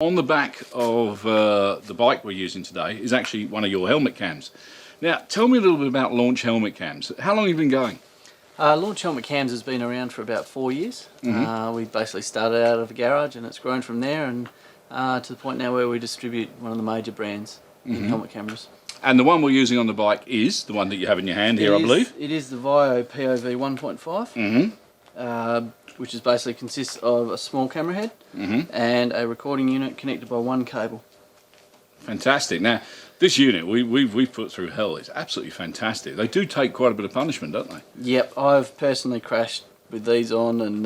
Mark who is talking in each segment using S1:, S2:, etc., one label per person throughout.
S1: on the back of the bike we're using today is actually one of your helmet cams. Now, tell me a little bit about Launch helmet cams. How long have you been going?
S2: Launch helmet cams has been around for about 4 years. We basically started out of a garage and it's grown from there, and to the point now where we distribute one of the major brands in helmet cameras.
S1: And the one we're using on the bike is the one that you have in your hand here, I believe?
S2: It is the Vio POV 1.5, which is basically consists of a small camera head and a recording unit connected by one cable.
S1: Fantastic. Now, this unit we've put through hell. It's absolutely fantastic. They do take quite a bit of punishment, don't they?
S2: Yep, I've personally crashed with these on, and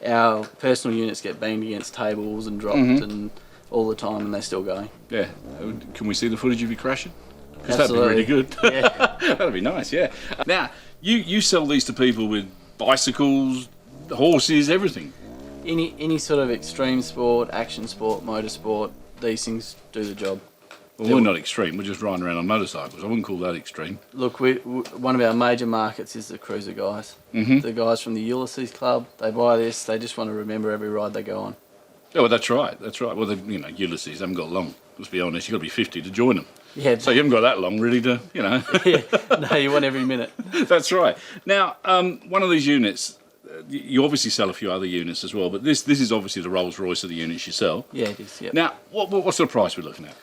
S2: our personal units get banged against tables and dropped and all the time, and they're still going. Yeah.
S1: Can we see the footage of you crashing? Because that'd be
S2: Absolutely.
S1: really good.
S2: Yeah.
S1: That'd be nice, yeah. Now, you sell these to people with bicycles, horses, everything.
S2: Any sort of extreme sport, action sport, motorsport, these things do the job.
S1: Well, we're not extreme. We're just riding around on motorcycles. I wouldn't call that extreme.
S2: Look, one of our major markets is the cruiser guys. The guys from the Ulysses Club, they buy this, they just want to remember every ride they go on.
S1: Oh, well, that's right. That's right. Well, Ulysses haven't got long. Let's be honest. You've got to be 50 to join them.
S2: Yeah.
S1: So you haven't got that long, really, to,
S2: Yeah. No, you want every minute.
S1: That's right. Now, one of these units, you obviously sell a few other units as well, but this is obviously the Rolls Royce of the units you sell.
S2: Yeah, it is. Yeah.
S1: Now, what sort of price are we looking at?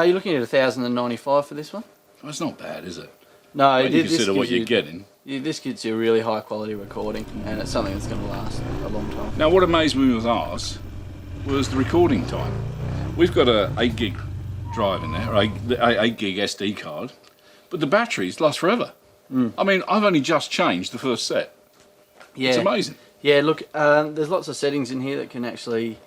S2: You're looking at $1,095 for this one.
S1: Well, it's not bad, is it?
S2: No,
S1: When you consider what you're getting.
S2: This gives you a really high quality recording, and it's something that's going to last a long time.
S1: Now, what amazed me with ours was the recording time. We've got a 8 gig drive in there, or 8 gig SD card, but the batteries last forever. I mean, I've only just changed the first set.
S2: Yeah.
S1: It's amazing.
S2: Yeah, look, there's lots of settings in here that can actually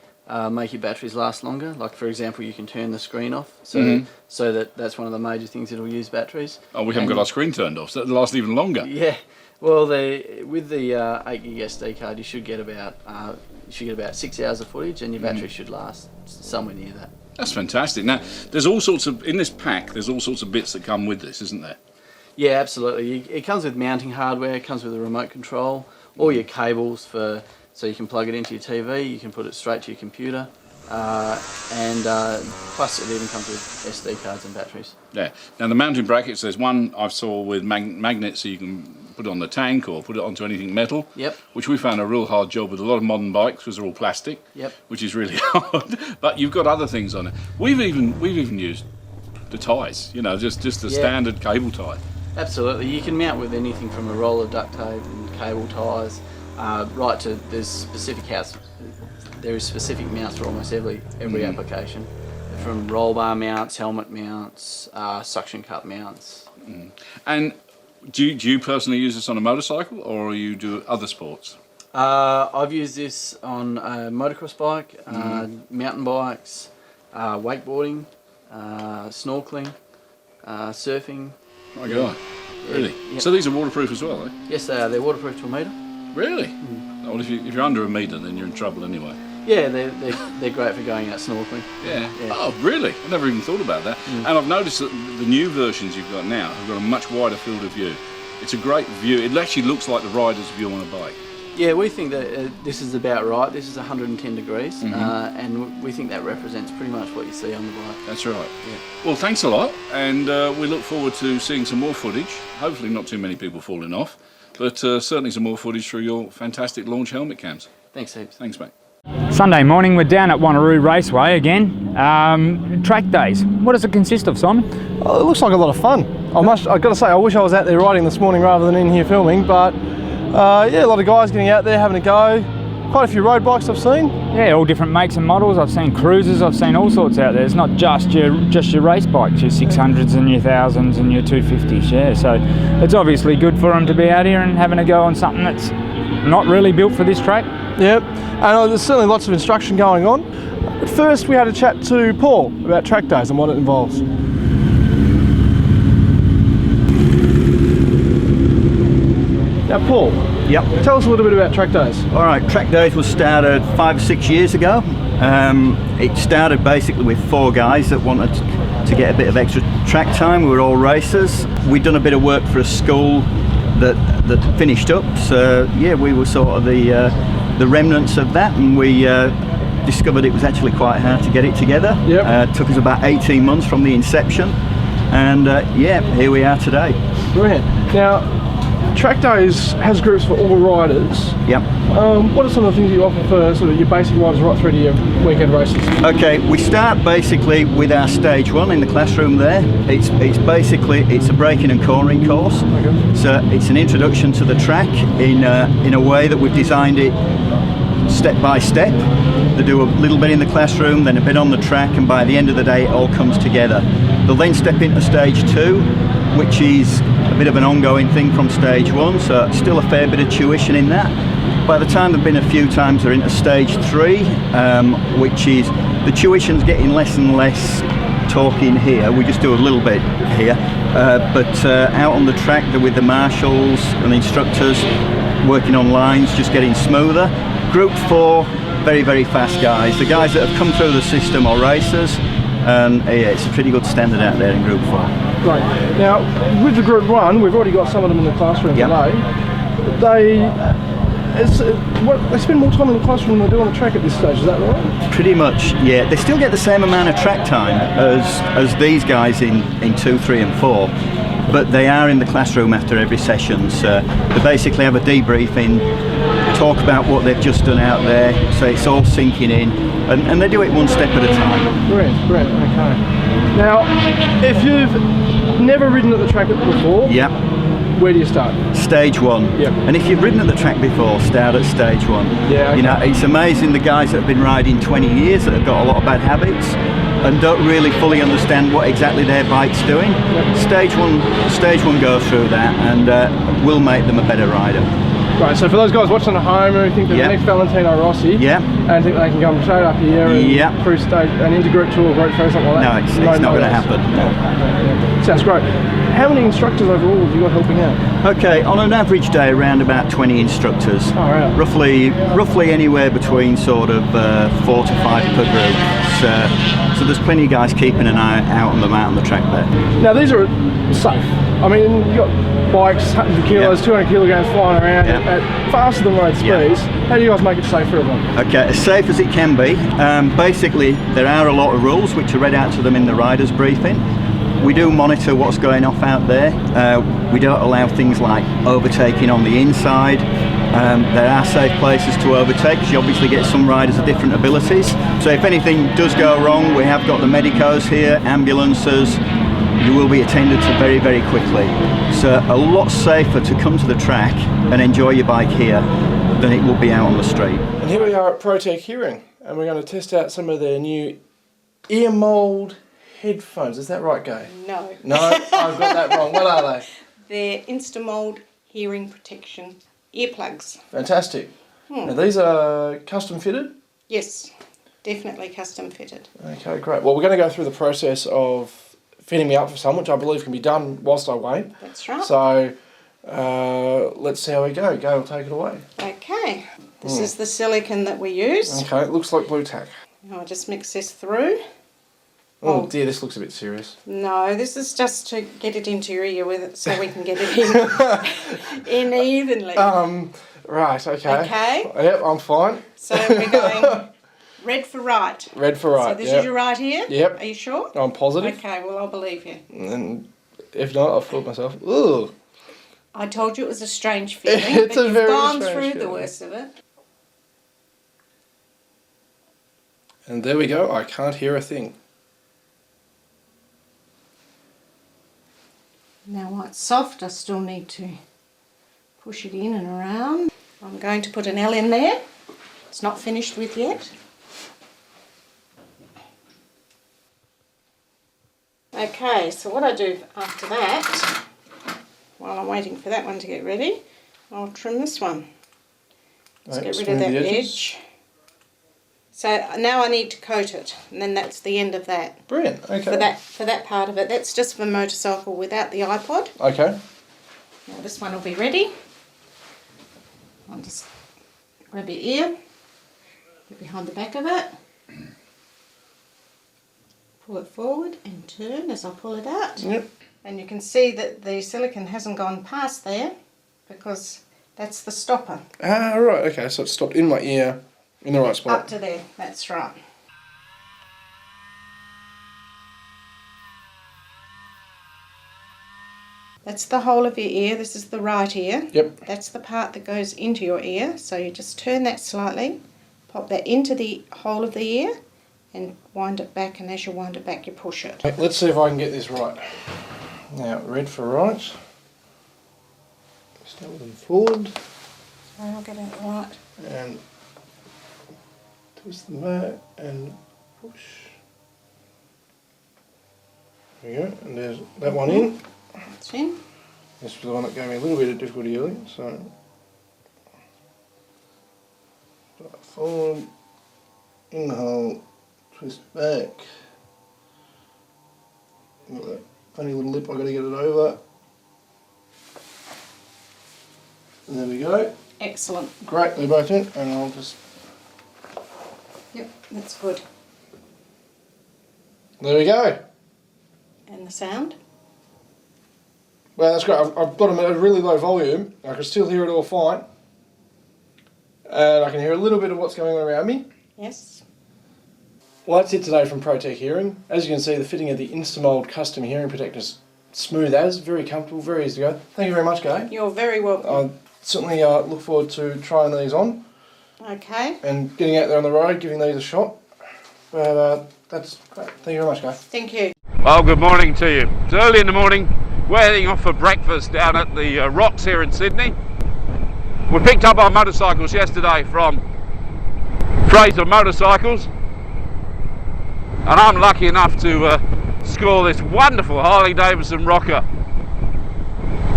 S2: make your batteries last longer. Like, for example, you can turn the screen off, so that's one of the major things that'll use batteries.
S1: Oh, we haven't got our screen turned off, so it'll last even longer.
S2: Yeah. Well, with the 8 gig SD card, you should get about 6 hours of footage, and your battery should last somewhere near that.
S1: That's fantastic. Now, there's all sorts of, in this pack, there's all sorts of bits that come with this, isn't there?
S2: Yeah, absolutely. It comes with mounting hardware, it comes with a remote control, all your cables so you can plug it into your TV, you can put it straight to your computer, and plus it even comes with SD cards and batteries. Yeah.
S1: Now, the mounting brackets, there's one I saw with magnets, so you can put it on the tank or put it onto anything metal.
S2: Yep.
S1: Which we found a real hard job with a lot of modern bikes because they're all plastic.
S2: Yep.
S1: Which is really hard. But you've got other things on it. We've even used the ties. Just the standard cable tie.
S2: Absolutely. You can mount with anything from a roll of duct tape and cable ties, right to there is specific mounts for almost every application. From roll bar mounts, helmet mounts, suction cup mounts.
S1: And do you personally use this on a motorcycle, or you do other sports?
S2: I've used this on a motocross bike, mountain bikes, wakeboarding, snorkeling, surfing.
S1: My God, really?
S2: Yep.
S1: So these are waterproof as well, eh?
S2: Yes, they are. They're waterproof to a metre.
S1: Really? Well, if you're under a metre, then you're in trouble anyway.
S2: Yeah, they're great for going out snorkeling.
S1: Yeah. Oh, really? I never even thought about that. And I've noticed that the new versions you've got now have got a much wider field of view. It's a great view. It actually looks like the rider's view on a bike.
S2: Yeah, we think that this is about right. This is 110 degrees, and we think that represents pretty much what you see on the bike.
S1: That's right. Yeah. Well, thanks a lot, and we look forward to seeing some more footage. Hopefully not too many people falling off, but certainly some more footage through your fantastic Launch helmet cams.
S2: Thanks, heaps.
S1: Thanks, mate.
S3: Sunday morning, we're down at Wanneroo Raceway again. Track days. What does it consist of, Simon?
S4: Oh, it looks like a lot of fun. I've got to say, I wish I was out there riding this morning rather than in here filming, but yeah, a lot of guys getting out there having a go. Quite a few road bikes I've seen.
S3: Yeah, all different makes and models. I've seen cruisers, I've seen all sorts out there. It's not just your race bikes, your 600s and your 1000s and your 250s, yeah. So it's obviously good for them to be out here and having a go on something that's not really built for this track.
S4: Yep, and there's certainly lots of instruction going on. But first we had a chat to Paul about track days and what it involves. Now Paul, tell us a little bit about track days.
S5: All right, track days was started 5 or 6 years ago. It started basically with 4 guys that wanted to get a bit of extra track time. We were all racers. We'd done a bit of work for a school that finished up, so yeah, we were sort of the remnants of that, and we discovered it was actually quite hard to get it together.
S4: Yep.
S5: Took us about 18 months from the inception, and yeah, here we are today.
S4: Brilliant. Now, Track Days has groups for all riders.
S5: Yep.
S4: What are some of the things you offer for sort of your basic riders right through to your weekend races?
S5: Okay, we start basically with our stage one in the classroom there. It's a braking and cornering course.
S4: Okay.
S5: So it's an introduction to the track in a way that we've designed it step by step. They do a little bit in the classroom, then a bit on the track, and by the end of the day it all comes together. They'll then step into stage two, which is a bit of an ongoing thing from stage one, so still a fair bit of tuition in that. By the time they've been a few times, they're into stage three, which is the tuition's getting less and less talking here. We just do a little bit here, but out on the track, they're with the marshals and the instructors, working on lines, just getting smoother. Group 4, very, very fast guys. The guys that have come through the system are racers, and yeah, it's a pretty good standard out there in Group 4.
S4: Great. Now, with the Group 1, we've already got some of them in the classroom
S5: Yep.
S4: today. They spend more time in the classroom than they do on the track at this stage, is that right?
S5: Pretty much, yeah. They still get the same amount of track time as these guys in 2, 3 and 4, but they are in the classroom after every session, so they basically have a debriefing, talk about what they've just done out there, so it's all sinking in, and they do it one step at a time.
S4: Brilliant, okay. Now, if you've never ridden at the track before,
S5: Yep.
S4: where do you start?
S5: Stage 1.
S4: Yep.
S5: And if you've ridden at the track before, start at stage 1.
S4: Yeah, okay.
S5: You know, it's amazing the guys that have been riding 20 years that have got a lot of bad habits and don't really fully understand what exactly their bike's doing.
S4: Yep.
S5: Stage one goes through that, and will make them a better rider.
S4: Right, so for those guys watching at home who think they're
S5: Yep.
S4: the next Valentino Rossi,
S5: Yep.
S4: and think they can come straight up here and
S5: Yep.
S4: through stage and into Group 2 or Group 3 or something like
S5: No,
S4: that.
S5: it's not going to happen. No.
S4: Yeah. Sounds great. How many instructors overall have you got helping out?
S5: Okay, on an average day, around about 20 instructors.
S4: Oh, right.
S5: Roughly anywhere between sort of 4 to 5 per group. So there's plenty of guys keeping an eye out on the track there.
S4: Now these are safe. I mean, you've got bikes, 100 kilos,
S5: Yep.
S4: 200 kilograms flying around
S5: Yep.
S4: at faster than road
S5: Yep.
S4: speeds. How do you guys make it safe for everyone?
S5: Okay, as safe as it can be. Basically, there are a lot of rules which are read out to them in the rider's briefing. We do monitor what's going off out there. We don't allow things like overtaking on the inside. There are safe places to overtake, because you obviously get some riders of different abilities. So if anything does go wrong, we have got the medicos here, ambulances. You will be attended to very, very quickly. So a lot safer to come to the track and enjoy your bike here than it will be out on the street.
S4: And here we are at PROTEC Hearing, and we're going to test out some of their new ear mold headphones. Is that right, Gay?
S6: No.
S4: No, I've got that wrong. What are they?
S6: They're Instamold hearing protection earplugs.
S4: Fantastic. Now these are custom fitted?
S6: Yes, definitely custom fitted.
S4: Okay, great. Well, we're going to go through the process of fitting me up for some, which I believe can be done whilst I wait.
S6: That's right.
S4: So let's see how we go. Go, take it away.
S6: Okay, this is the silicone that we use.
S4: Okay, it looks like blue tack.
S6: I'll just mix this through.
S4: Oh dear, this looks a bit serious.
S6: No, this is just to get it into your ear with it so we can get it in evenly.
S4: Right, okay.
S6: Okay.
S4: Yep, I'm fine.
S6: So we're going red for right.
S4: Red for right,
S6: So this
S4: yep.
S6: is your right ear?
S4: Yep.
S6: Are you sure?
S4: I'm positive.
S6: Okay, well I'll believe you.
S4: And if not, I'll fool myself. Ooh.
S6: I told you it was a strange feeling,
S4: It's
S6: but
S4: a
S6: you've
S4: very
S6: gone
S4: strange
S6: through the
S4: feeling.
S6: worst of it.
S4: And there we go, I can't hear a thing.
S6: Now while it's soft, I still need to push it in and around. I'm going to put an L in there. It's not finished with yet. Okay, so what I do after that, while I'm waiting for that one to get ready, I'll trim this one. Let's
S4: Right,
S6: get rid
S4: smooth
S6: of that
S4: the edges.
S6: edge. So now I need to coat it, and then that's the end of that.
S4: Brilliant, okay.
S6: For that part of it. That's just for motorcycle without the iPod.
S4: Okay.
S6: Now this one will be ready. I'll just grab your ear, get behind the back of it, pull it forward and turn as I pull it out.
S4: Yep.
S6: And you can see that the silicone hasn't gone past there because that's the stopper.
S4: Ah, right, okay, so it stopped in my ear, In the right spot.
S6: Up to there, that's right. That's the whole of your ear. This is the right ear.
S4: Yep.
S6: That's the part that goes into your ear. So you just turn that slightly, pop that into the hole of the ear, and wind it back. And as you wind it back, you push it.
S4: Okay, let's see if I can get this right. Now, red for right. Start with them forward.
S6: So I'll get it right.
S4: And twist them back and push. There we go. And there's that one in.
S6: That's in.
S4: This was the one that gave me a little bit of difficulty earlier, so start forward, in the hole, twist back. Got that funny little lip, I've got to get it over. And there we go.
S6: Excellent.
S4: Great, they're both in, and I'll just...
S6: Yep, that's good.
S4: There we go.
S6: And the sound?
S4: Well, that's great. I've got them at a really low volume. I can still hear it all fine. And I can hear a little bit of what's going on around me.
S6: Yes.
S4: Well, that's it today from PROTEC Hearing. As you can see, the fitting of the Instamold custom hearing protectors, smooth as, very comfortable, very easy to go. Thank you very much, Gay.
S6: You're very welcome.
S4: I certainly look forward to trying these on
S6: Okay.
S4: and getting out there on the road, giving these a shot. But that's great. Thank you very much, Gay.
S6: Thank you.
S7: Well, good morning to you. It's early in the morning. We're heading off for breakfast down at the Rocks here in Sydney. We picked up our motorcycles yesterday from Fraser Motorcycles, and I'm lucky enough to score this wonderful Harley Davidson rocker.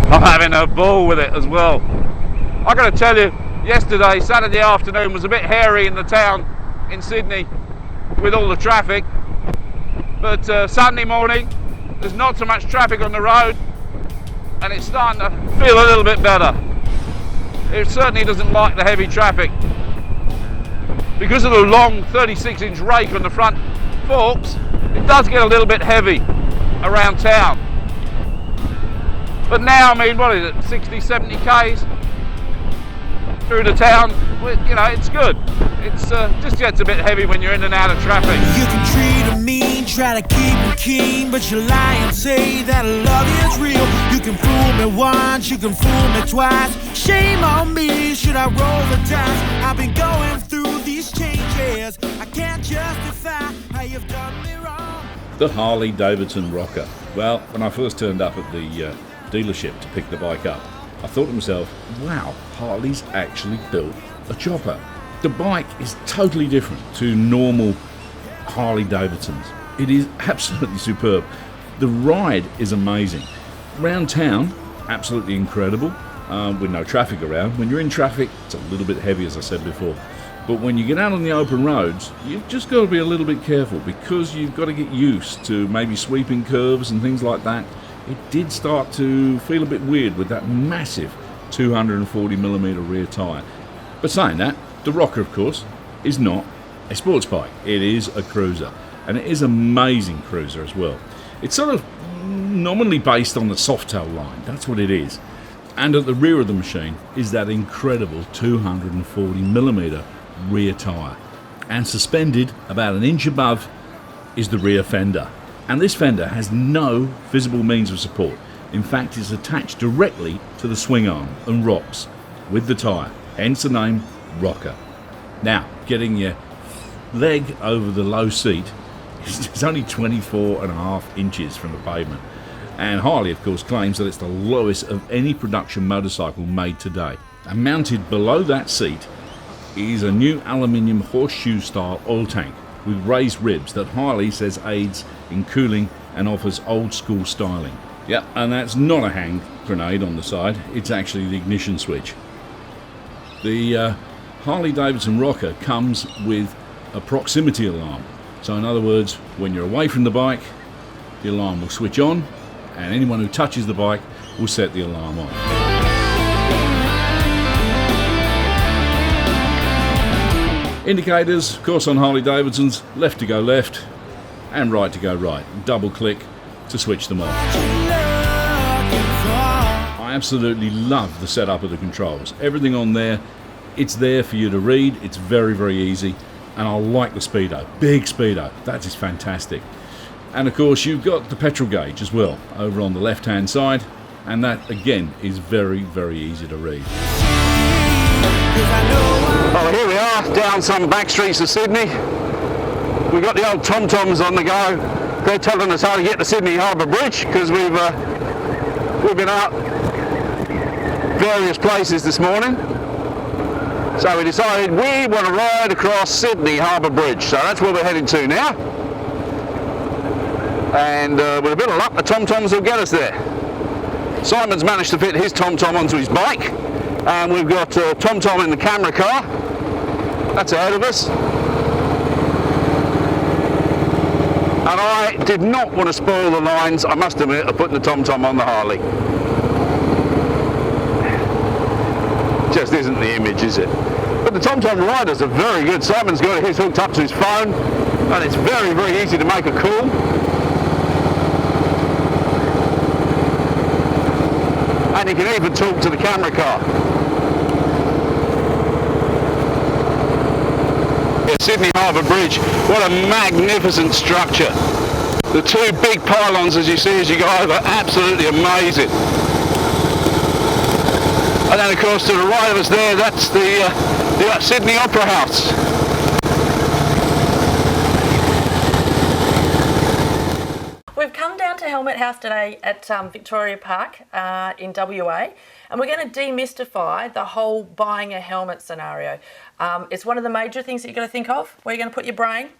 S7: I'm having a ball with it as well. I got to tell you, yesterday, Saturday afternoon, was a bit hairy in the town in Sydney with all the traffic, but Sunday morning there's not so much traffic on the road and it's starting to feel a little bit better. It certainly doesn't like the heavy traffic. Because of the long 36-inch rake on the front forks, it does get a little bit heavy around town. But now, I mean, what is it, 60, 70 k's through the town, you know, it's good. It's just gets a bit heavy when you're in and out of traffic.
S8: You can treat them mean, try to keep them keen, but you lie and say that love is real. You can fool me once, you can fool me twice. Shame on me, should I roll the dice? I've been going through these changes. I can't justify how you've done me wrong.
S1: The Harley Davidson rocker. Well, when I first turned up at the dealership to pick the bike up, I thought to myself, wow, Harley's actually built a chopper. The bike is totally different to normal Harley Davidsons. It is absolutely superb. The ride is amazing. Round town, absolutely incredible, with no traffic around. When you're in traffic, it's a little bit heavy, as I said before. But when you get out on the open roads, you've just got to be a little bit careful because you've got to get used to maybe sweeping curves and things like that. It did start to feel a bit weird with that massive 240mm rear tyre. But saying that, the rocker, of course, is not a sports bike. It is a cruiser, and it is an amazing cruiser as well. It's sort of nominally based on the Softail line, that's what it is. And at the rear of the machine is that incredible 240mm rear tyre. And suspended about an inch above is the rear fender. And this fender has no visible means of support. In fact, it's attached directly to the swing arm and rocks with the tyre, hence the name rocker. Now, getting your leg over the low seat is only 24.5 inches from the pavement. And Harley, of course, claims that it's the lowest of any production motorcycle made today. And mounted below that seat is a new aluminium horseshoe-style oil tank with raised ribs that Harley says aids in cooling and offers old-school styling. Yep, and that's not a hand grenade on the side, it's actually the ignition switch. The Harley Davidson rocker comes with a proximity alarm. So in other words, when you're away from the bike, the alarm will switch on, and anyone who touches the bike will set the alarm on. Indicators, of course, on Harley Davidsons, left to go left and right to go right. Double click to switch them off. I absolutely love the setup of the controls. Everything on there It's there for you to read. It's very, very easy. And I like the speedo. Big speedo. That is fantastic. And of course, you've got the petrol gauge as well over on the left-hand side. And that, again, is very, very easy to read.
S7: Well, here we are, down some back streets of Sydney. We've got the old tom-toms on the go. They're telling us how to get to Sydney Harbour Bridge, because we've been out various places this morning. So we decided we want to ride across Sydney Harbour Bridge. So that's where we're heading to now. And with a bit of luck, the tom-toms will get us there. Simon's managed to fit his tom-tom onto his bike. And we've got tom-tom in the camera car. That's ahead of us. And I did not want to spoil the lines, I must admit, of putting the tom-tom on the Harley. Just isn't the image, is it? But the tom-tom riders are very good. Simon's got his hooked up to his phone, and it's very, very easy to make a call. And you can even talk to the camera car. Yeah, Sydney Harbour Bridge, what a magnificent structure. The two big pylons, as you see as you go over, absolutely amazing. And then of course to the right of us there, that's the Sydney Opera House.
S9: We've come down to Helmet House today at Victoria Park in WA, and we're going to demystify the whole buying a helmet scenario. It's one of the major things that you've got to think of, where you're going to put your brain,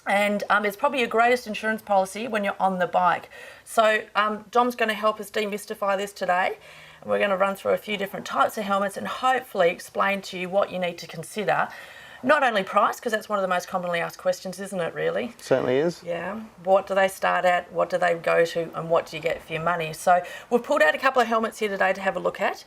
S9: and it's probably your greatest insurance policy when you're on the bike. So Dom's going to help us demystify this today. We're going to run through a few different types of helmets and hopefully explain to you what you need to consider. Not only price, because that's one of the most commonly asked questions, isn't it, really?
S4: Certainly is.
S9: Yeah. What do they start at? What do they go to? And what do you get for your money? So we've pulled out a couple of helmets here today to have a look at.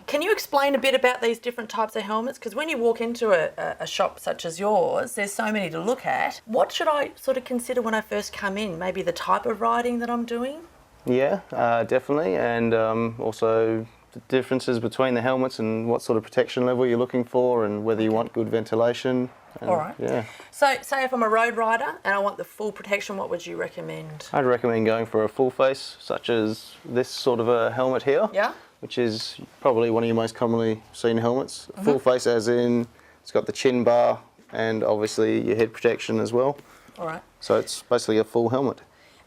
S9: Can you explain a bit about these different types of helmets? Because when you walk into a shop such as yours, there's so many to look at. What should I sort of consider when I first come in? Maybe the type of riding that I'm doing?
S4: Yeah, definitely, and also the differences between the helmets and what sort of protection level you're looking for and whether you want good ventilation. And,
S9: all right.
S4: Yeah.
S9: So say if I'm a road rider and I want the full protection, what would you recommend?
S4: I'd recommend going for a full face, such as this sort of a helmet here.
S9: Yeah.
S4: Which is probably one of your most commonly seen helmets. Full face as in it's got the chin bar and obviously your head protection as well.
S9: All right.
S4: So it's basically a full helmet.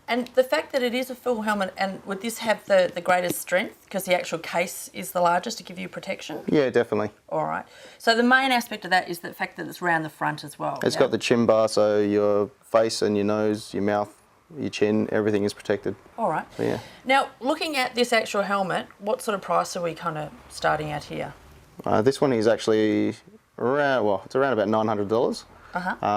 S9: And the fact that it is a full helmet, and would this have the greatest strength because the actual case is the largest to give you protection?
S4: Yeah, definitely.
S9: All right. So the main aspect of that is the fact that it's round the front as well.
S4: It's got the chin bar, so your face and your nose, your mouth, your chin, everything is protected.
S9: All right.
S4: So, yeah.
S9: Now, looking at this actual helmet, what sort of price are we kind of starting at here?
S4: This one is actually around, well, it's around about $900.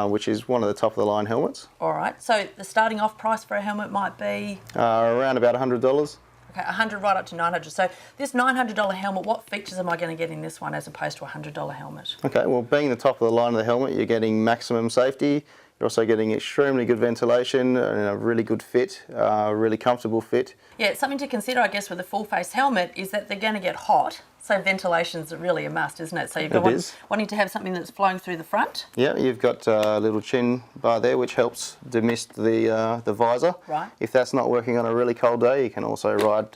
S4: Which is one of the top of the line helmets.
S9: All right, so the starting off price for a helmet might be?
S4: Around about $100.
S9: Okay, 100 right up to 900. So this $900 helmet, what features am I going to get in this one as opposed to a $100 helmet?
S4: Okay, well being the top of the line of the helmet, you're getting maximum safety. You're also getting extremely good ventilation and a really good fit, really comfortable fit.
S9: Yeah, something to consider, I guess, with a full face helmet is that they're going to get hot. So ventilation's really a must, isn't it? So you've got wanting to have something that's flowing through the front.
S4: Yeah, you've got a little chin bar there which helps demist the visor.
S9: Right.
S4: If that's not working on a really cold day, you can also ride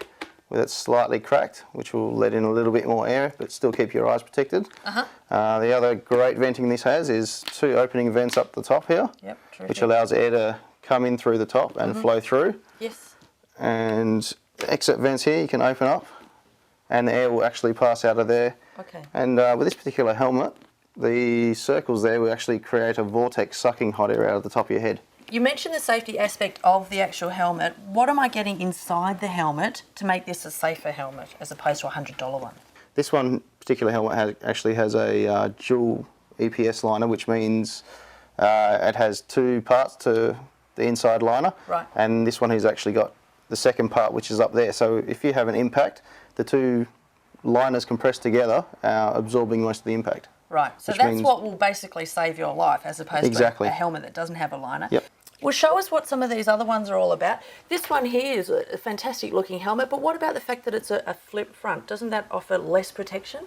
S4: with it slightly cracked, which will let in a little bit more air but still keep your eyes protected. The other great venting this has is two opening vents up the top here, which allows air to come in through the top and flow through.
S9: Yes.
S4: And the exit vents here you can open up and the air will actually pass out of there.
S9: Okay.
S4: And with this particular helmet, the circles there will actually create a vortex sucking hot air out of the top of your head.
S9: You mentioned the safety aspect of the actual helmet. What am I getting inside the helmet to make this a safer helmet as opposed to a $100 one?
S4: This one particular helmet actually has a dual EPS liner, which means it has two parts to the inside liner.
S9: Right.
S4: And this one has actually got the second part, which is up there. So if you have an impact, the two liners compress together, absorbing most of the impact.
S9: Right, so that's what will basically save your life as opposed to a helmet that doesn't have a liner.
S4: Yep.
S9: Well, show us what some of these other ones are all about. This one here is a fantastic looking helmet, but what about the fact that it's a flip front? Doesn't that offer less protection?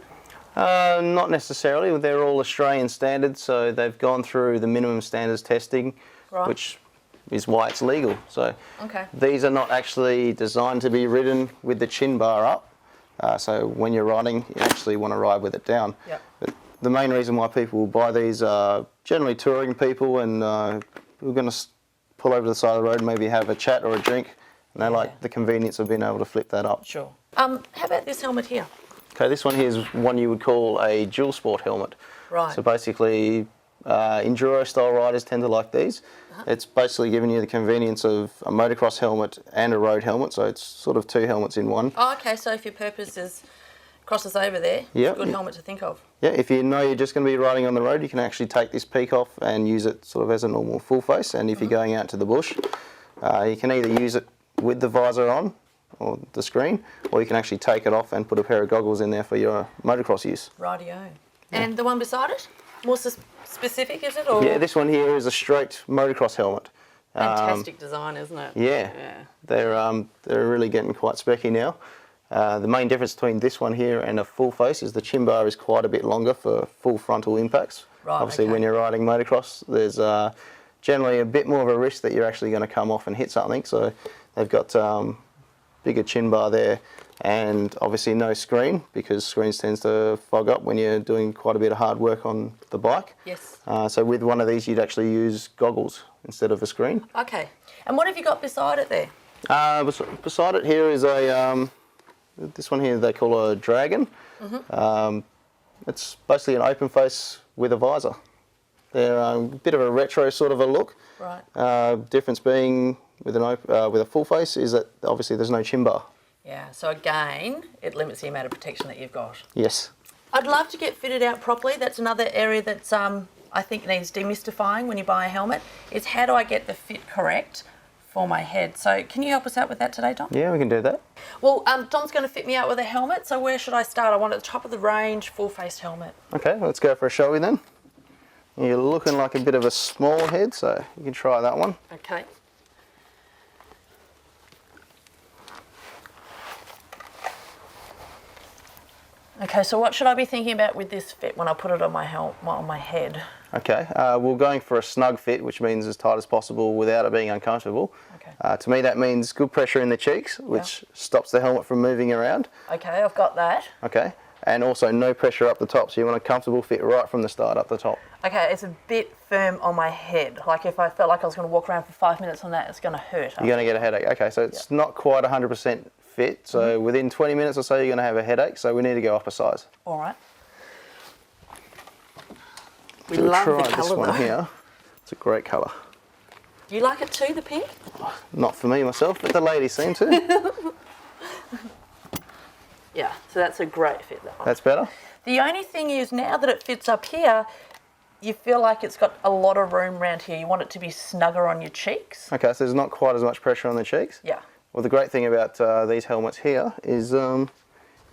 S4: Not necessarily. They're all Australian standards, so they've gone through the minimum standards testing,
S9: Right.
S4: which is why it's legal. So
S9: Okay.
S4: these are not actually designed to be ridden with the chin bar up. So when you're riding, you actually want to ride with it down.
S9: Yep.
S4: But the main reason why people will buy these are generally touring people and who are going to pull over to the side of the road and maybe have a chat or a drink. And they like the convenience of being able to flip that up.
S9: Sure. How about this helmet here?
S4: Okay, this one here is one you would call a dual sport helmet.
S9: Right.
S4: So basically, enduro style riders tend to like these. It's basically giving you the convenience of a motocross helmet and a road helmet, so it's sort of two helmets in one.
S9: Oh, okay, so if your purpose is crosses over there,
S4: Yeah.
S9: it's a good helmet to think of.
S4: Yeah, if you know you're just going to be riding on the road, you can actually take this peak off and use it sort of as a normal full face. And if you're going out to the bush, you can either use it with the visor on, or the screen, or you can actually take it off and put a pair of goggles in there for your motocross use.
S9: Rightio. And the one beside it? More specific, is it? Or?
S4: Yeah, this one here is a straight motocross helmet.
S9: Fantastic design, isn't it?
S4: Yeah, they're really getting quite specky now. The main difference between this one here and a full face is the chin bar is quite a bit longer for full frontal impacts.
S9: Right,
S4: Obviously,
S9: okay.
S4: when you're riding motocross, there's generally a bit more of a risk that you're actually going to come off and hit something. So they've got bigger chin bar there, and obviously no screen, because screens tends to fog up when you're doing quite a bit of hard work on the bike.
S9: Yes.
S4: So with one of these, you'd actually use goggles instead of a screen.
S9: Okay. And what have you got beside it there?
S4: Beside it here is a this one here they call a Draggin. It's basically an open face with a visor. They're a bit of a retro sort of a look.
S9: Right.
S4: Difference being with a full face is that obviously there's no chin bar.
S9: Yeah, so again, it limits the amount of protection that you've got.
S4: Yes.
S9: I'd love to get fitted out properly. That's another area that's I think needs demystifying when you buy a helmet, is how do I get the fit correct for my head? So can you help us out with that today, Dom?
S4: Yeah, we can do that.
S9: Well, Dom's going to fit me out with a helmet, so where should I start? I want at the top of the range, full-face helmet.
S4: Okay, let's go for a Shelby then. You're looking like a bit of a small head, so you can try that one.
S9: Okay. Okay, so what should I be thinking about with this fit when I put it on my head?
S4: Okay, we're going for a snug fit, which means as tight as possible without it being uncomfortable.
S9: Okay.
S4: To me, that means good pressure in the cheeks, which stops the helmet from moving around.
S9: Okay, I've got that.
S4: Okay, and also no pressure up the top, so you want a comfortable fit right from the start up the top.
S9: Okay, it's a bit firm on my head. Like if I felt like I was going to walk around for 5 minutes on that, it's going to hurt.
S4: You're going to get a headache. Okay, so it's not quite 100% fit, so within 20 minutes or so, you're going to have a headache, so we need to go up a size.
S9: All right. We
S4: We'll
S9: love
S4: try
S9: the
S4: this
S9: colour
S4: one
S9: though.
S4: here. It's a great colour.
S9: Do you like it too, the pink?
S4: Not for me myself, but the ladies seem to.
S9: Yeah, so that's a great fit, that one.
S4: That's better.
S9: The only thing is now that it fits up here, you feel like it's got a lot of room around here. You want it to be snugger on your cheeks.
S4: Okay, so there's not quite as much pressure on the cheeks.
S9: Yeah.
S4: Well, the great thing about these helmets here is you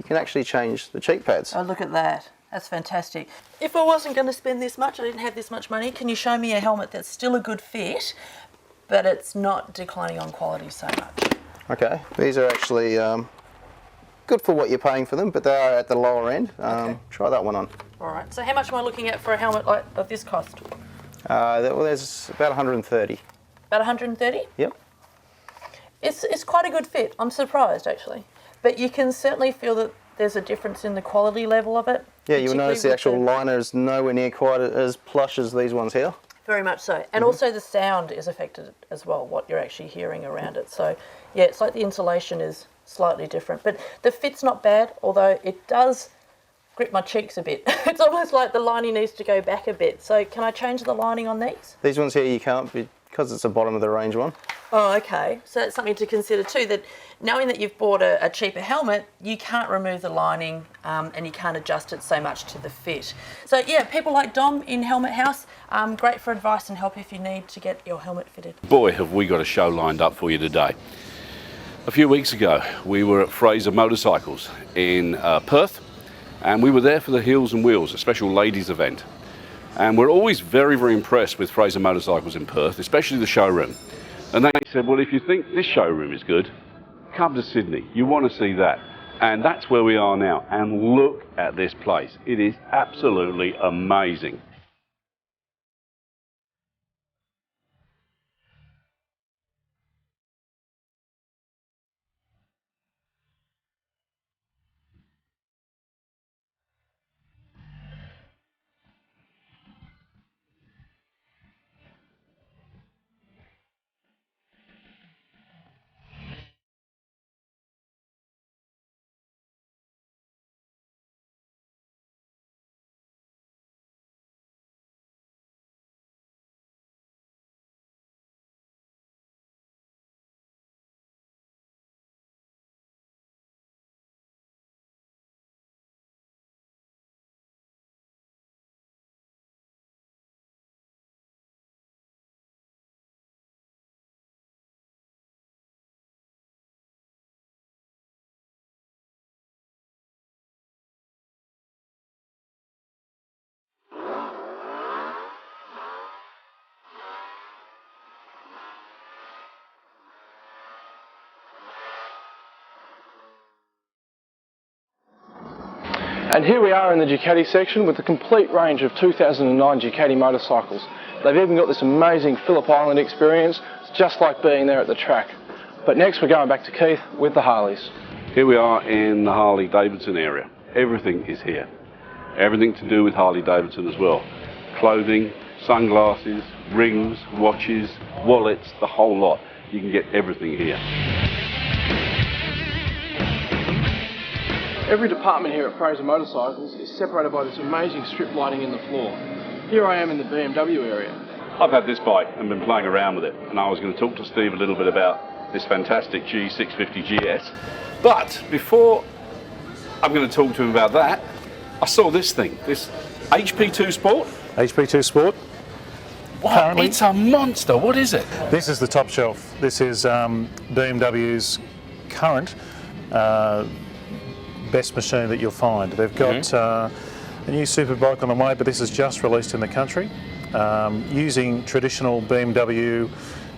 S4: can actually change the cheek pads.
S9: Oh, look at that. That's fantastic. If I wasn't going to spend this much, I didn't have this much money, can you show me a helmet that's still a good fit, but it's not declining on quality so much?
S4: Okay, these are actually good for what you're paying for them, but they are at the lower end. Try that one on.
S9: All right. So how much am I looking at for a helmet like of this cost?
S4: Well, there's about 130.
S9: About 130?
S4: Yep.
S9: It's quite a good fit. I'm surprised actually, but you can certainly feel that there's a difference in the quality level of it.
S4: Yeah, you'll notice the actual
S9: particularly with
S4: liner is nowhere near quite as plush as these ones here.
S9: Very much so. And also the sound is affected as well, what you're actually hearing around it. So yeah, it's like the insulation is slightly different, but the fit's not bad, although it does grip my cheeks a bit. It's almost like the lining needs to go back a bit. So can I change the lining on these?
S4: These ones here you can't, because it's a bottom of the range one.
S9: Oh, okay. So that's something to consider too, that knowing that you've bought a cheaper helmet, you can't remove the lining and you can't adjust it so much to the fit. So yeah, people like Dom in Helmet House, great for advice and help if you need to get your helmet fitted.
S7: Boy, have we got a show lined up for you today. A few weeks ago, we were at Fraser Motorcycles in Perth, and we were there for the Heels and Wheels, a special ladies event. And we're always very, very impressed with Fraser Motorcycles in Perth, especially the showroom. And they said, well, if you think this showroom is good, come to Sydney. You want to see that. And that's where we are now. And look at this place. It is absolutely amazing.
S10: And here we are in the Ducati section with a complete range of 2009 Ducati motorcycles. They've even got this amazing Phillip Island experience. It's just like being there at the track. But next we're going back to Keith with the Harleys.
S7: Here we are in the Harley Davidson area. Everything is here. Everything to do with Harley Davidson as well. Clothing, sunglasses, rings, watches, wallets, the whole lot. You can get everything here.
S10: Every department here at Fraser Motorcycles is separated by this amazing strip lighting in the floor. Here I am in the BMW area.
S7: I've had this bike and been playing around with it, and I was going to talk to Steve a little bit about this fantastic G650 GS. But before I'm going to talk to him about that, I saw this thing, this HP2 Sport.
S11: HP2 Sport.
S7: Wow,
S11: Currently,
S7: it's a monster. What is it?
S11: this is the top shelf. This is BMW's current best machine that you'll find. They've got a new superbike on the way, but this is just released in the country using traditional BMW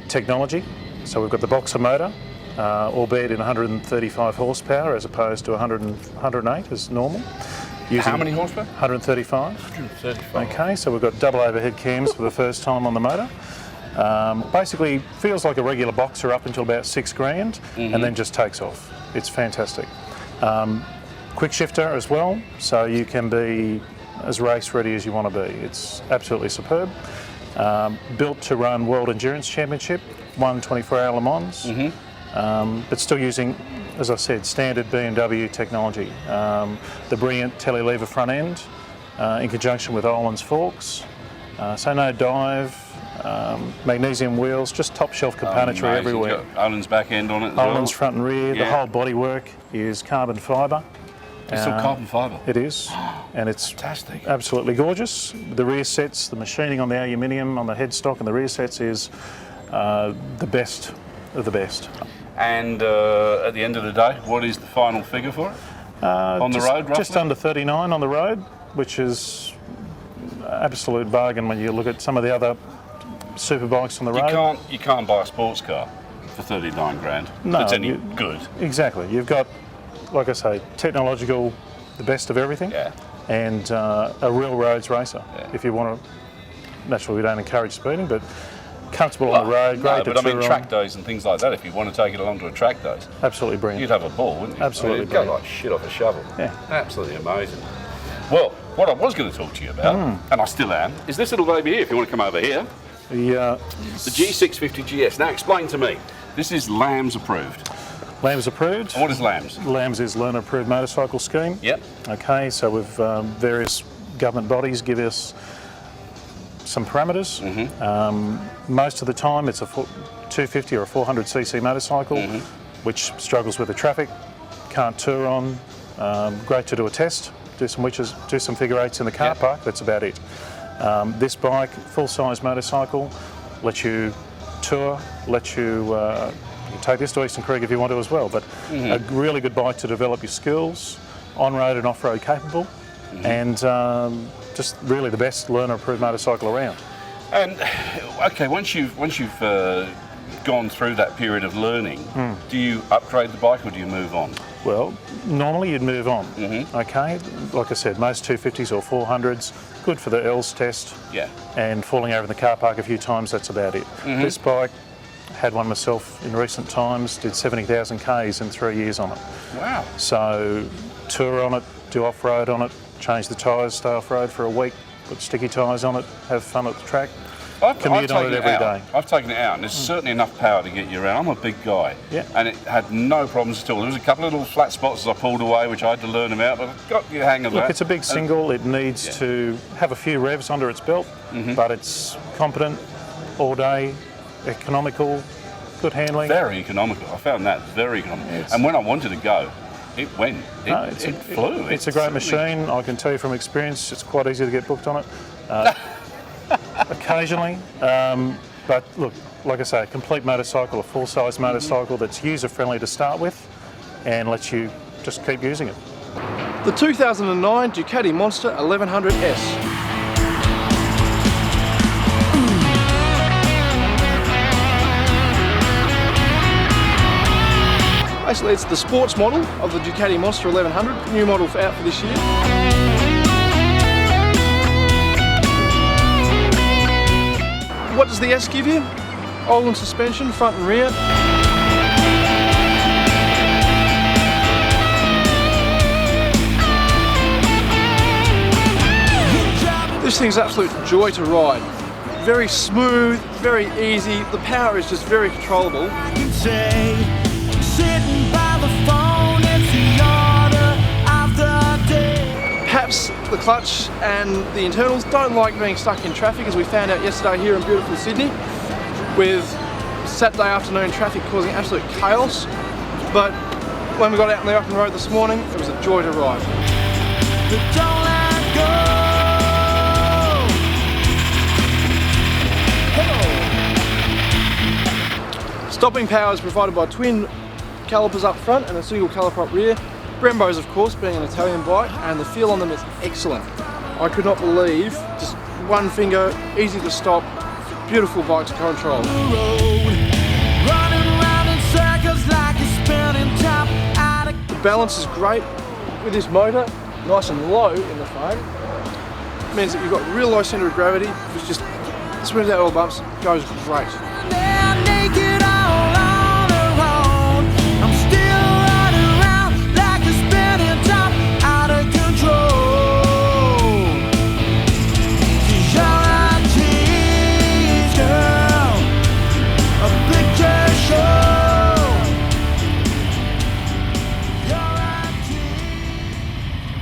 S11: technology. So we've got the boxer motor, albeit in 135 horsepower as opposed to 108 as normal.
S7: How many horsepower?
S11: 135.
S7: 135.
S11: Okay, so we've got double overhead cams for the first time on the motor. Basically feels like a regular boxer up until about $6,000 and then just takes off. It's fantastic. Quick shifter as well, so you can be as race ready as you want to be. It's absolutely superb. Built to run World Endurance Championship, won 24-hour Le Mans, but still using, as I said, standard BMW technology. The brilliant telelever front end in conjunction with Öhlins forks, so no dive, magnesium wheels, just top shelf componentry everywhere.
S7: Öhlins back end on it as
S11: Öhlins
S7: well.
S11: front and rear, the whole bodywork is carbon fibre.
S7: It's still carbon fibre?
S11: It is, and it's
S7: fantastic.
S11: Absolutely gorgeous. The rear sets, the machining on the aluminium, on the headstock and the rear sets is the best of the best.
S7: And at the end of the day, what is the final figure for it? On the road, roughly?
S11: Just under 39 on the road, which is absolute bargain when you look at some of the other super bikes on the road.
S7: You can't buy a sports car for 39 grand.
S11: No,
S7: It's any good.
S11: Exactly. You've got, like I say, technological, the best of everything, and a real roads racer. If you want to, naturally we don't encourage speeding, but comfortable on the road, great to
S7: but I
S11: tour
S7: mean track days and things like that, if you want to take it along to a track days.
S11: Absolutely brilliant.
S7: You'd have a ball, wouldn't you?
S11: Absolutely
S7: It'd go
S11: brilliant.
S7: like shit off a shovel.
S11: Yeah.
S7: Absolutely amazing. Well, what I was going to talk to you about, and I still am, is this little baby here, if you want to come over here.
S11: The
S7: G650 GS. Now explain to me, this is LAMS approved.
S11: LAMS approved.
S7: And what is LAMS?
S11: LAMS is Learner Approved Motorcycle Scheme.
S7: Yep.
S11: Okay, so with various government bodies give us some parameters. Most of the time it's a 250 or a 400cc motorcycle, which struggles with the traffic, can't tour on, great to do a test, do some witches, do some figure eights in the car park, that's about it. This bike, full-size motorcycle, lets you tour, lets you, you can take this to Eastern Creek if you want to as well, but a really good bike to develop your skills, on-road and off-road capable, and just really the best learner-approved motorcycle around.
S7: And okay, once you've gone through that period of learning, do you upgrade the bike or do you move on?
S11: Well, normally you'd move on. Okay, like I said, most 250s or 400s, good for the ELS test.
S7: Yeah.
S11: And falling over in the car park a few times, that's about it. This bike, had one myself in recent times, did 70,000 Ks in 3 years on it.
S7: Wow.
S11: So tour on it, do off-road on it, change the tyres, stay off-road for a week, put sticky tyres on it, have fun at the track. Commute on it every day.
S7: I've taken it out, and there's certainly enough power to get you around. I'm a big guy, and it had no problems at all. There was a couple of little flat spots as I pulled away, which I had to learn about, but I got the hang of that.
S11: Look, it's a big single. It needs to have a few revs under its belt, but it's competent all day, economical, good handling.
S7: Very economical. I found that very economical. And when I wanted to go, it went. It flew.
S11: It's a great machine. I can tell you from experience, it's quite easy to get booked on it. Occasionally, but look, like I say, a complete motorcycle, a full-size motorcycle that's user-friendly to start with and lets you just keep using it.
S10: The 2009 Ducati Monster 1100 S. Basically, it's the sports model of the Ducati Monster 1100, new model out for this year. What does the S give you? Olin suspension, front and rear. This thing's an absolute joy to ride. Very smooth, very easy. The power is just very controllable. Perhaps the clutch and the internals don't like being stuck in traffic, as we found out yesterday here in beautiful Sydney, with Saturday afternoon traffic causing absolute chaos. But when we got out on the open road this morning, it was a joy to ride. Stopping power is provided by twin calipers up front and a single caliper up rear. Brembos, of course, being an Italian bike, and the feel on them is excellent. I could not believe, just one finger, easy to stop, beautiful bike to control. The balance is great with this motor, nice and low in the frame. It means that you've got real low centre of gravity, which just smooths out all bumps, goes great.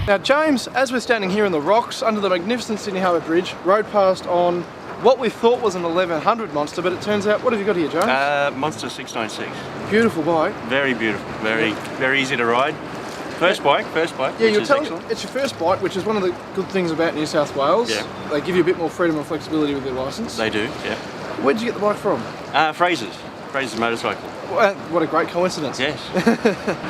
S10: Now James, as we're standing here in the rocks under the magnificent Sydney Harbour Bridge, rode past on what we thought was an 1100 Monster, but it turns out, what have you got here, James?
S12: Monster 696.
S10: Beautiful bike.
S12: Very beautiful, very easy to ride. First bike.
S10: Yeah, you're telling me it's your first bike, which is one of the good things about New South Wales.
S12: Yeah.
S10: They give you a bit more freedom and flexibility with their licence.
S12: They do, yeah.
S10: Where did you get the bike from?
S12: Fraser's Motorcycle.
S10: Well, what a great coincidence.
S12: Yes.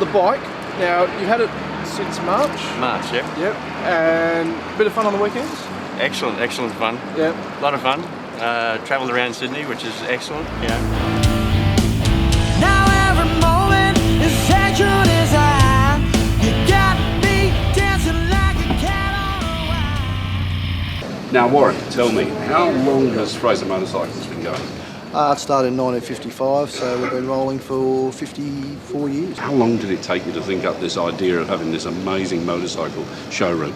S10: The bike, now you've had it since March?
S12: March, yep.
S10: Yep, and a bit of fun on the weekends?
S12: Excellent fun.
S10: Yep.
S12: A lot of fun. Travelled around Sydney, which is excellent, yeah.
S8: Now every moment is as good as you got me dancing like a cat on a wire.
S7: Now Warren, tell me, how long has Fraser Motorcycles been going?
S2: It started in 1955, so we've been rolling for 54 years.
S7: How long did it take you to think up this idea of having this amazing motorcycle showroom?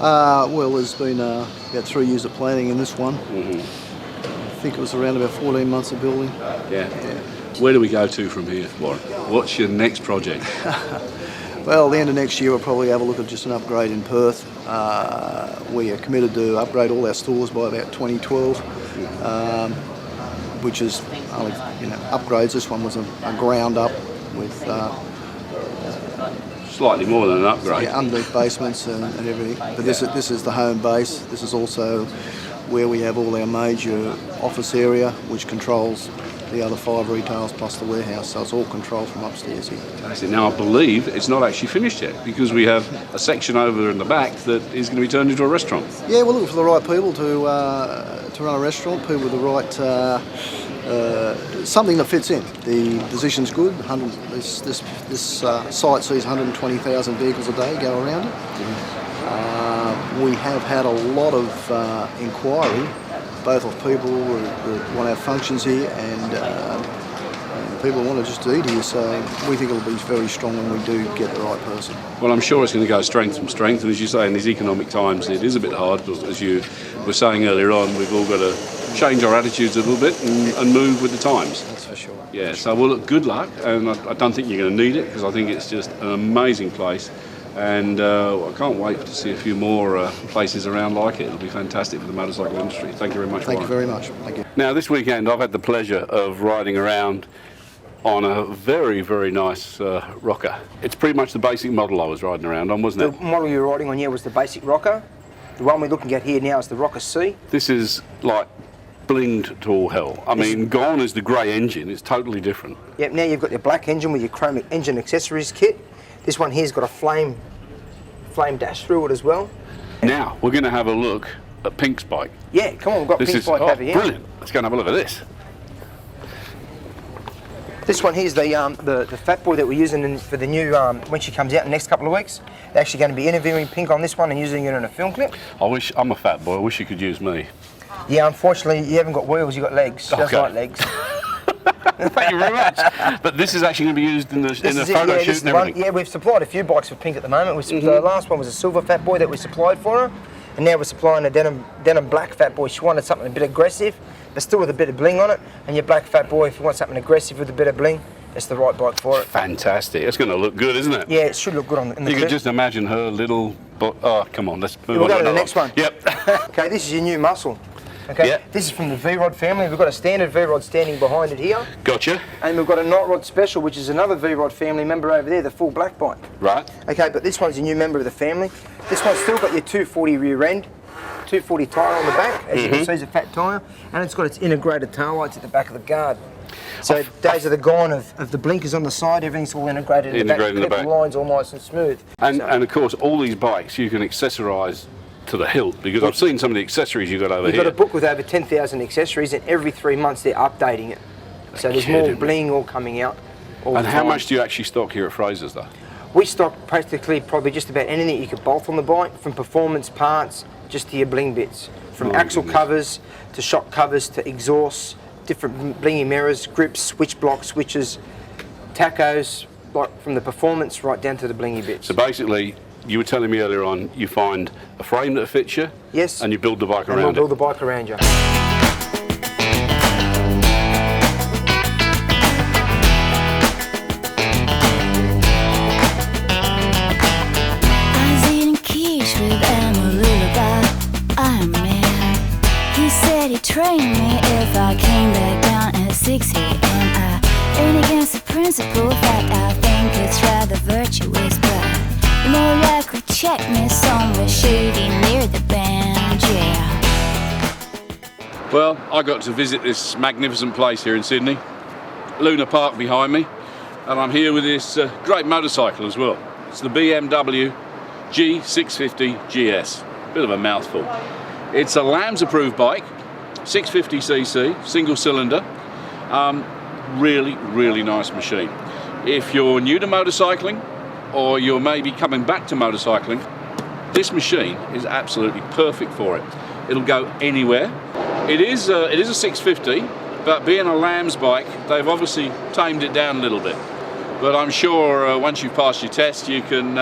S2: Well, there's been about 3 years of planning in this one. I think it was around about 14 months of building.
S7: Yeah. Where do we go to from here, Warren? What's your next project?
S2: Well, at the end of next year, we'll probably have a look at just an upgrade in Perth. We are committed to upgrade all our stores by about 2012. Which is upgrades. This one was a ground up with
S7: slightly more than an upgrade.
S2: Yeah, underneath basements and everything. But this is the home base. This is also where we have all our major office area, which controls the other 5 retails plus the warehouse. So it's all controlled from upstairs here.
S7: Now I believe it's not actually finished yet, because we have a section over in the back that is going to be turned into a restaurant.
S2: Yeah, we're looking for the right people to run a restaurant, people with the right
S13: something that fits in. The position's good. This site sees 120,000 vehicles a day go around it. We have had a lot of inquiry, both of people that want to have functions here and people want to just eat here, so we think it'll be very strong when we do get the right person.
S7: Well, I'm sure it's going to go strength from strength, and as you say, in these economic times it is a bit hard, but as you were saying earlier on, we've all got to change our attitudes a little bit and move with the times.
S13: That's for sure.
S7: Yeah, so well, look, good luck, and I don't think you're going to need it, because I think it's just an amazing place, and I can't wait to see a few more places around like it. It'll be fantastic for the motorcycle industry. Thank you very much,
S13: Thank
S7: Warren.
S13: you very much. Thank you.
S7: Now, this weekend I've had the pleasure of riding around on a very, very nice rocker. It's pretty much the basic model I was riding around on, wasn't it?
S14: The model you were riding on, yeah, was the basic rocker. The one we're looking at here now is the Rocker C.
S7: This is like blinged to all hell. I mean, gone is the grey engine. It's totally different.
S14: Yep, now you've got your black engine with your chrome engine accessories kit. This one here's got a flame dash through it as well.
S7: Now, we're going to have a look at Pink's bike.
S14: Yeah, come on, we've got Pink's bike over here.
S7: Brilliant. Let's go and have a look at this.
S14: This one here's the Fat Boy that we're using for the new, when she comes out in the next couple of weeks. They're actually going to be interviewing Pink on this one and using it in a film clip.
S7: I'm a fat boy. I wish you could use me.
S14: Yeah, unfortunately, you haven't got wheels, you've got legs. Just
S7: Okay.
S14: like legs.
S7: Thank you very much. But this is actually going to be used in the photo shoot and everything.
S14: Yeah, we've supplied a few bikes for Pink at the moment. The last one was a silver Fat Boy that we supplied for her. And now we're supplying a denim black Fat Boy. She wanted something a bit aggressive, but still with a bit of bling on it. And your black Fat Boy, if you want something aggressive with a bit of bling, it's the right bike for it.
S7: Fantastic. It's going to look good, isn't it?
S14: Yeah, it should look good in the
S7: You
S14: clip.
S7: could just imagine her little... Oh, come on, let's move
S14: We'll
S7: on
S14: go to the
S7: another
S14: next one.
S7: Yep.
S14: Okay, this is your new muscle. Okay,
S7: Yep.
S14: this is from the V-Rod family. We've got a standard V-Rod standing behind it here.
S7: Gotcha.
S14: And we've got a Night Rod Special, which is another V-Rod family member over there, the full black bike.
S7: Right.
S14: Okay, but this one's a new member of the family. This one's still got your 240 rear end, 240 tyre on the back, as you can see, it's a fat tyre, and it's got its integrated tail lights at the back of the guard. So days are the gone of the blinkers on the side, everything's all integrated in the back, the clip lines all nice and smooth.
S7: And of course, all these bikes you can accessorise to the hilt, because I've seen some of the accessories you've got over
S14: You've
S7: here.
S14: got a book with over 10,000 accessories, and every 3 months they're updating it. So there's more bling all coming out.
S7: And how much do you actually stock here at Fraser's though?
S14: We stock practically probably just about anything you could bolt on the bike, from performance parts just to your bling bits. From axle covers to shock covers to exhausts, different blingy mirrors, grips, switch blocks, switches, tacos, like from the performance right down to the blingy bits.
S7: So basically, you were telling me earlier on, you find a frame that fits you,
S14: yes,
S7: and you build the bike
S14: and
S7: around
S14: we'll
S7: it.
S14: build the bike around you.
S15: Train me if I came back down at 6 a.m. I ain't against the principle that I think it's rather virtuous, but you more likely check me somewhere shady near the band, yeah.
S7: Well, I got to visit this magnificent place here in Sydney, Luna Park behind me, and I'm here with this great motorcycle as well. It's the BMW G650 GS, bit of a mouthful. It's a LAMS approved bike, 650cc, single cylinder, really, really nice machine. If you're new to motorcycling, or you're maybe coming back to motorcycling, this machine is absolutely perfect for it. It'll go anywhere. It is a 650, but being a LAMS bike, they've obviously tamed it down a little bit. But I'm sure once you've passed your test, you can,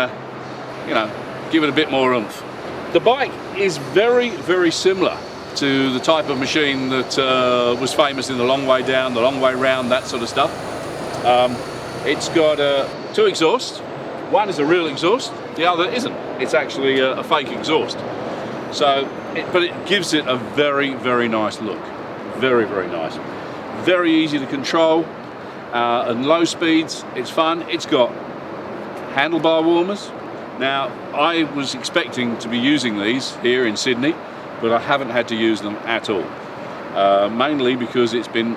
S7: you know, give it a bit more oomph. The bike is very, very similar to the type of machine that was famous in the long way down, the long way round, that sort of stuff. It's got 2 exhausts. One is a real exhaust, the other isn't. It's actually a fake exhaust. So, but it gives it a very, very nice look. Very, very nice. Very easy to control. At low speeds, it's fun. It's got handlebar warmers. Now, I was expecting to be using these here in Sydney, but I haven't had to use them at all. Mainly because it's been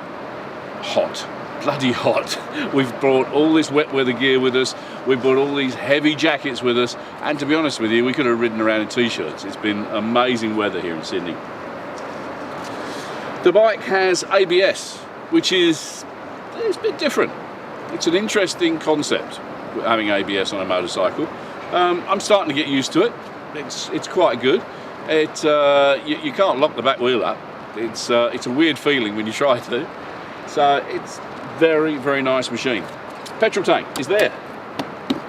S7: hot, bloody hot. We've brought all this wet weather gear with us, we've brought all these heavy jackets with us, and to be honest with you, we could have ridden around in t-shirts. It's been amazing weather here in Sydney. The bike has ABS,
S1: which is it's a bit different. It's an interesting concept, having ABS on a motorcycle. I'm starting to get used to it. It's quite good. You can't lock the back wheel up. It's a weird feeling when you try to. So it's very, very nice machine. Petrol tank is there,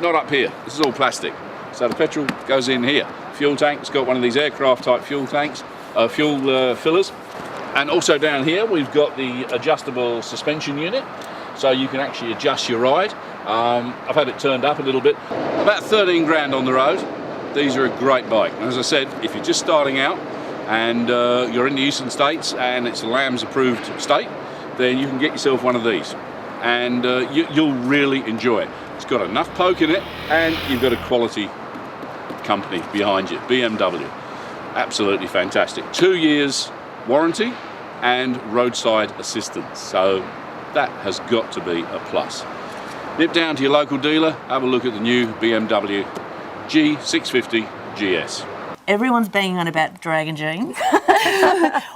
S1: not up here. This is all plastic. So the petrol goes in here. Fuel tank, it's got one of these aircraft type fuel tanks, fuel fillers. And also down here we've got the adjustable suspension unit, so you can actually adjust your ride. I've had it turned up a little bit. About 13 grand on the road. These are a great bike. And as I said, if you're just starting out and you're in the eastern states and it's a LAMS approved state, then you can get yourself one of these. And you'll really enjoy it. It's got enough poke in it and you've got a quality company behind you, BMW. Absolutely fantastic. 2 years warranty and roadside assistance. So that has got to be a plus. Nip down to your local dealer, have a look at the new BMW G650 GS.
S9: Everyone's banging on about Draggin Jeans.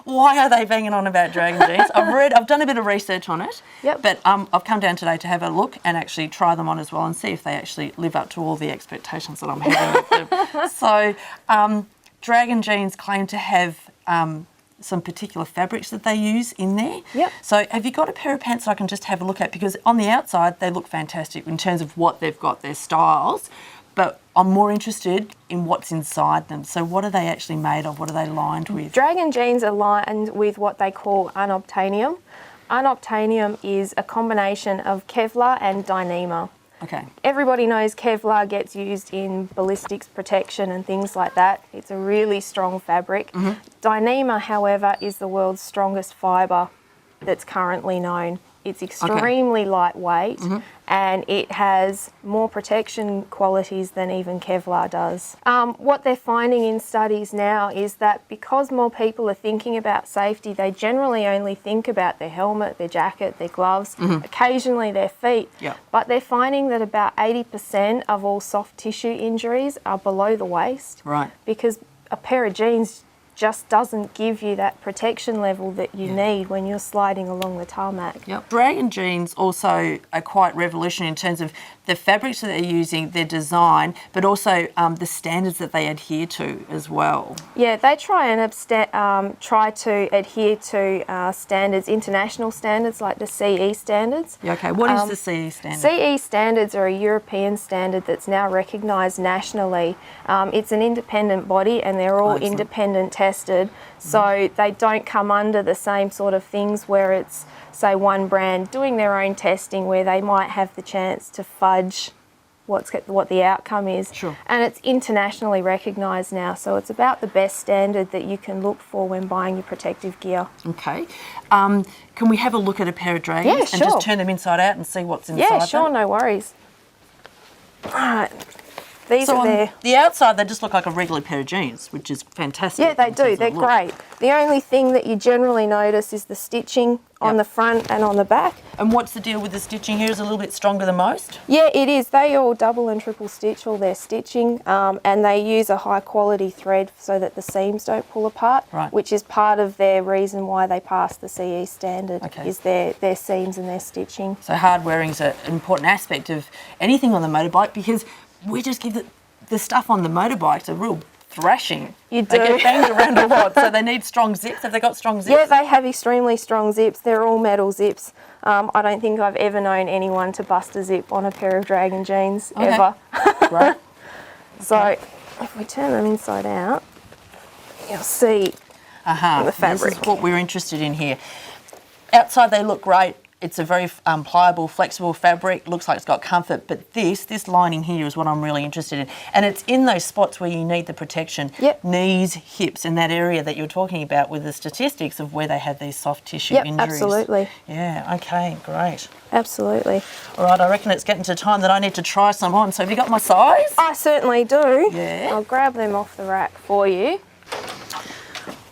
S9: Why are they banging on about Draggin Jeans? I've done a bit of research on it, but I've come down today to have a look and actually try them on as well and see if they actually live up to all the expectations that I'm having with them. So Draggin Jeans claim to have some particular fabrics that they use in there. So have you got a pair of pants that I can just have a look at? Because on the outside they look fantastic in terms of what they've got, their styles, but I'm more interested in what's inside them. So what are they actually made of? What are they lined with?
S16: Draggin Jeans are lined with what they call unobtainium. Unobtainium is a combination of Kevlar and Dyneema.
S9: Okay.
S16: Everybody knows Kevlar gets used in ballistics protection and things like that. It's a really strong fabric. Dyneema, however, is the world's strongest fibre that's currently known. It's extremely lightweight and it has more protection qualities than even Kevlar does. What they're finding in studies now is that because more people are thinking about safety, they generally only think about their helmet, their jacket, their gloves, occasionally their feet. But they're finding that about 80% of all soft tissue injuries are below the waist.
S9: Right.
S16: Because a pair of jeans just doesn't give you that protection level that you need when you're sliding along the tarmac.
S9: Draggin Jeans also are quite revolutionary in terms of the fabrics that they're using, their design, but also the standards that they adhere to as well.
S16: Yeah, they try and try to adhere to standards, international standards like the CE standards.
S9: Okay, what is the CE standard?
S16: CE standards are a European standard that's now recognised nationally. It's an independent body and they're all independent tested, so they don't come under the same sort of things where it's, say, one brand doing their own testing where they might have the chance to fudge what the outcome is. And it's internationally recognised now, so it's about the best standard that you can look for when buying your protective gear.
S9: Okay. Can we have a look at a pair of Dragons and just turn them inside out and see what's inside them?
S16: Yeah, sure, no worries. Alright. These
S9: so
S16: are
S9: on
S16: there.
S9: The outside, they just look like a regular pair of jeans, which is fantastic.
S16: Yeah, they do. They're great. The only thing that you generally notice is the stitching on the front and on the back.
S9: And what's the deal with the stitching here? Is it a little bit stronger than most?
S16: Yeah, it is. They all double and triple stitch all their stitching, and they use a high quality thread so that the seams don't pull apart, which is part of their reason why they pass the CE standard, is their seams and their stitching.
S9: So hard wearing is an important aspect of anything on the motorbike, because we just give the stuff on the motorbikes a real thrashing.
S16: You do.
S9: They get banged around a lot, so they need strong zips. Have they got strong zips?
S16: Yeah, they have extremely strong zips. They're all metal zips. I don't think I've ever known anyone to bust a zip on a pair of Draggin Jeans, ever.
S9: Right.
S16: So if we turn them inside out, you'll see the fabric.
S9: This is what we're interested in here. Outside they look great. It's a very pliable, flexible fabric. Looks like it's got comfort, but this lining here is what I'm really interested in. And it's in those spots where you need the protection. Knees, hips, in that area that you're talking about with the statistics of where they have these soft tissue injuries.
S16: Absolutely.
S9: Yeah, okay, great.
S16: Absolutely.
S9: All right, I reckon it's getting to time that I need to try some on. So have you got my size?
S16: I certainly do.
S9: Yeah.
S16: I'll grab them off the rack for you.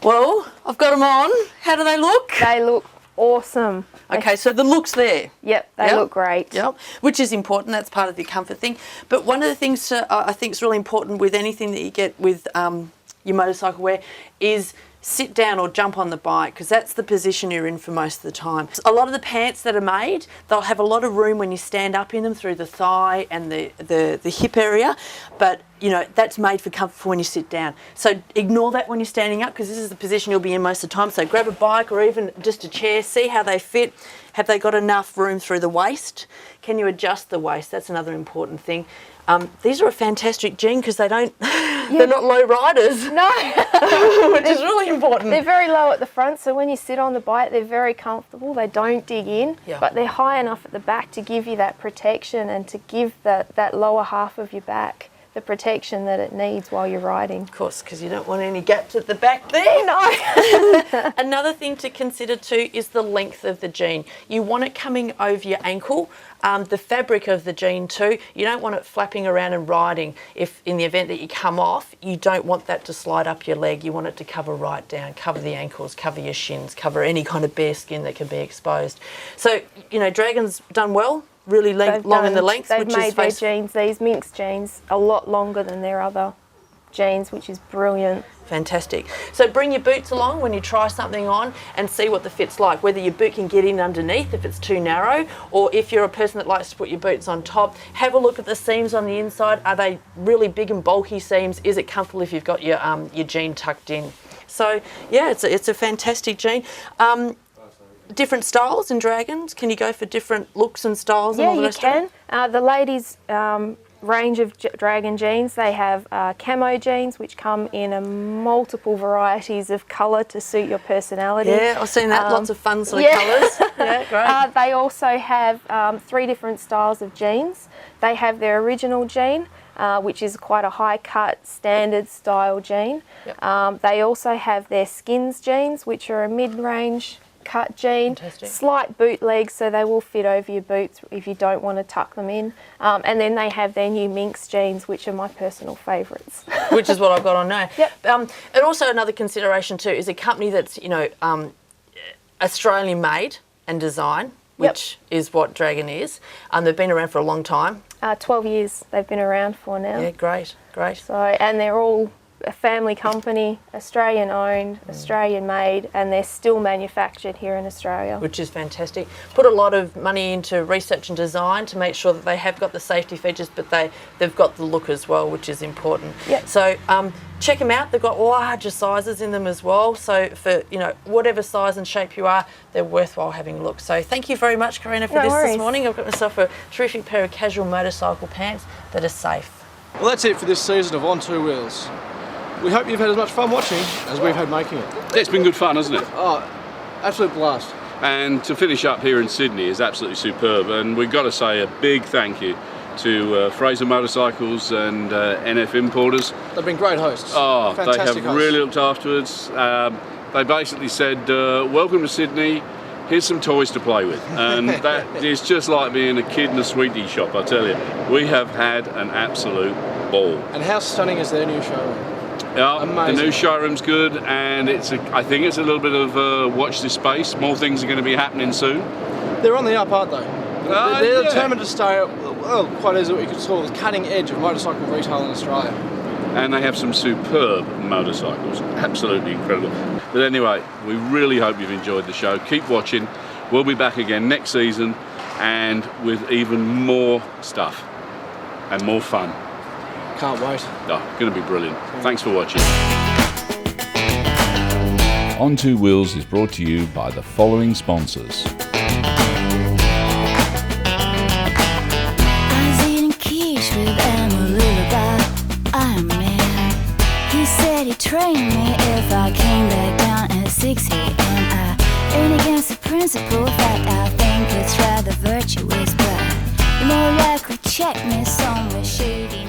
S9: Well, I've got them on. How do they look?
S16: They look awesome.
S9: Okay, so the look's there.
S16: Yep, they look great.
S9: Yep, which is important. That's part of the comfort thing. But one of the things I think is really important with anything that you get with your motorcycle wear is sit down or jump on the bike, because that's the position you're in for most of the time. A lot of the pants that are made, they'll have a lot of room when you stand up in them through the thigh and the hip area, but you know, that's made for comfort for when you sit down. So ignore that when you're standing up, because this is the position you'll be in most of the time. So grab a bike or even just a chair, see how they fit. Have they got enough room through the waist? Can you adjust the waist? That's another important thing. These are a fantastic jean because they don't, they're not low riders.
S16: No.
S9: Which is really important.
S16: They're very low at the front, so when you sit on the bike, they're very comfortable. They don't dig in, but they're high enough at the back to give you that protection and to give that lower half of your back the protection that it needs while you're riding.
S9: Of course, because you don't want any gaps at the back there. No. Another thing to consider too is the length of the jean. You want it coming over your ankle. The fabric of the jean too, you don't want it flapping around and riding. If in the event that you come off, you don't want that to slide up your leg. You want it to cover right down, cover the ankles, cover your shins, cover any kind of bare skin that can be exposed. So, you know, Dragon's done well. Really long in the length,
S16: they've made their jeans, these Minx jeans, a lot longer than their other jeans, which is brilliant.
S9: Fantastic. So bring your boots along when you try something on and see what the fit's like, whether your boot can get in underneath if it's too narrow, or if you're a person that likes to put your boots on top, have a look at the seams on the inside. Are they really big and bulky seams? Is it comfortable if you've got your jean tucked in? So yeah, it's a fantastic jean. Different styles in Dragons? Can you go for different looks and styles?
S16: Yeah,
S9: and all the
S16: you
S9: rest of it?
S16: can. The ladies' range of Draggin Jeans, they have camo jeans, which come in multiple varieties of colour to suit your personality.
S9: Yeah, I've seen that. Lots of fun sort of colours. Yeah, great.
S16: They also have 3 different styles of jeans. They have their original jean, which is quite a high-cut, standard style jean. Yep. They also have their skins jeans, which are a mid-range cut jean, slight boot legs, so they will fit over your boots if you don't want to tuck them in. And then they have their new Minx jeans, which are my personal favourites.
S9: Which is what I've got on now. Yep. And also another consideration too is a company that's, you know, Australian made and design, which is what Draggin is. They've been around for a long time.
S16: 12 years they've been around for now.
S9: Yeah, great, great.
S16: So, and they're all a family company, Australian owned, Australian made, and they're still manufactured here in Australia.
S9: Which is fantastic. Put a lot of money into research and design to make sure that they have got the safety features, but they've got the look as well, which is important.
S16: Yep.
S9: So check them out. They've got larger sizes in them as well. So for, you know, whatever size and shape you are, they're worthwhile having a look. So thank you very much, Karina, for this morning. I've got myself a terrific pair of casual motorcycle pants that are safe.
S10: Well, that's it for this season of On Two Wheels. We hope you've had as much fun watching as we've had making it.
S1: It's been good fun, hasn't it?
S10: Oh, absolute blast.
S1: And to finish up here in Sydney is absolutely superb. And we've got to say a big thank you to Fraser Motorcycles and NF Importers.
S10: They've been great hosts.
S1: Oh,
S10: fantastic
S1: they have
S10: hosts.
S1: really looked after us. They basically said, welcome to Sydney. Here's some toys to play with. And that is just like being a kid in a sweetie shop, I tell you. We have had an absolute ball.
S10: And how stunning is their new showroom?
S1: Yeah,
S10: amazing.
S1: The new showroom's good, and I think it's a little bit of watch this space. More things are going to be happening soon.
S10: They're on the up, aren't they? They're determined to stay, well, quite as what you could call the cutting edge of motorcycle retail in Australia.
S1: And they have some superb motorcycles, absolutely incredible. But anyway, we really hope you've enjoyed the show. Keep watching. We'll be back again next season, and with even more stuff and more fun.
S10: Can't wait.
S1: Oh, going to be brilliant. Thanks for watching. On Two Wheels is brought to you by the following sponsors.
S15: I was eating quiche with Amarula by Iron Man. He said he'd train me if I came back down at 6 a.m. I ain't against the principle that I think it's rather virtuous, but you more likely check me somewhere shady.